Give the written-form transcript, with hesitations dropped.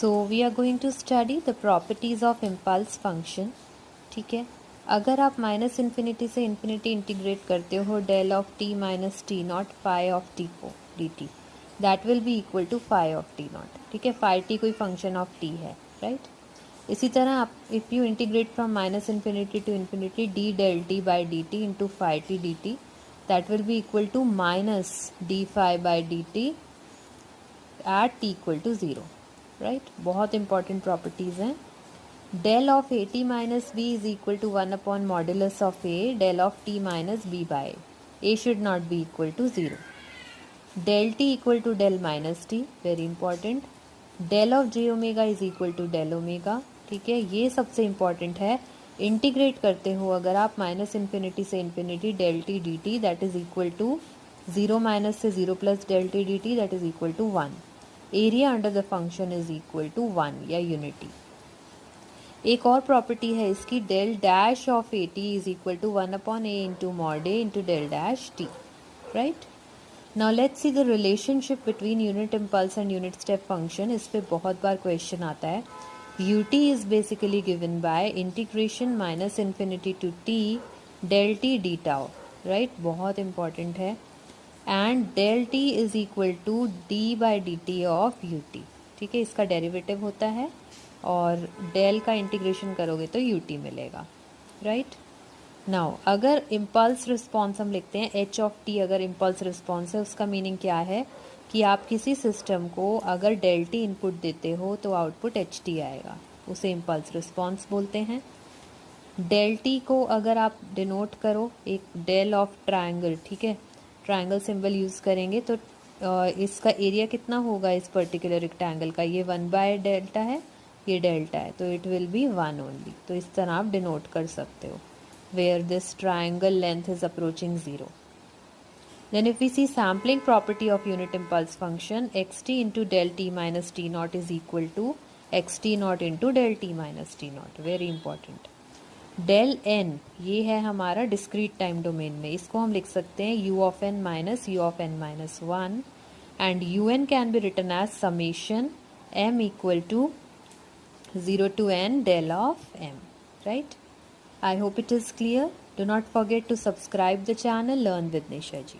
So we are going to study the properties of impulse function. ठीक है, अगर आप माइनस इन्फिनिटी से इन्फिनिटी इंटीग्रेट करते हो del of T minus T not phi of t को d T, that will be equal to phi of t not. ठीक है, फाई टी कोई फंक्शन ऑफ टी है, राइट. इसी तरह आप if you integrate from minus infinity to infinity d del t by D T into phi T D T, that will be equal to minus D phi by D T at T equal to zero, right. बहुत important properties हैं. Del of A T minus B is equal to 1 upon modulus of A del of T minus B by A should not be equal to zero. Del T equal to del minus T, very important. Del of J omega is equal to del omega. ठीक है, ये सबसे important है. Integrate करते हो अगर आप minus infinity से infinity del T D T that is equal to zero minus से zero plus del T D T that is equal to 1. Area under the function is equal to 1 या यूनिटी. एक और प्रॉपर्टी है इसकी, del dash of A t is equal to 1 upon a into mod a into del dash t, right. Now let's see the relationship between unit impulse and unit step function. इस पर बहुत बार question आता है. U T is basically given by integration minus infinity to T del T D tau, right. बहुत important है. And del T is equal to D by D T of U T. ठीक है, इसका derivative होता है और del का integration करोगे तो यू टी मिलेगा, राइट. नाउ अगर इम्पल्स रिस्पॉन्स हम लिखते हैं एच ऑफ टी, अगर इम्पल्स रिस्पॉन्स है उसका मीनिंग क्या है कि आप किसी सिस्टम को अगर डेल टी इनपुट देते हो तो आउटपुट एच टी आएगा, उसे इम्पल्स रिस्पॉन्स बोलते हैं. डेल टी को अगर आप डिनोट करो एक डेल ऑफ ट्रायंगल, ठीक है, ट्रायंगल सिंबल यूज़ करेंगे तो इसका एरिया कितना होगा इस पर्टिकुलर रेक्टेंगल का, ये 1 बाय डेल्टा है, ये डेल्टा है, तो इट विल बी 1 ओनली. तो इस तरह आप डिनोट कर सकते हो where this triangle length is approaching 0. Then if we see sampling property of unit impulse function, X T into del T minus T naught is equal to X T naught into del T minus T naught. Very important. Del N ये है हमारा discrete time domain में, इसको हम लिख सकते हैं U of N minus U of N minus 1 and U N can be written as summation M equal to 0 to n del of m, right. I hope it is clear. Do not forget to subscribe the channel Learn with Nisha ji.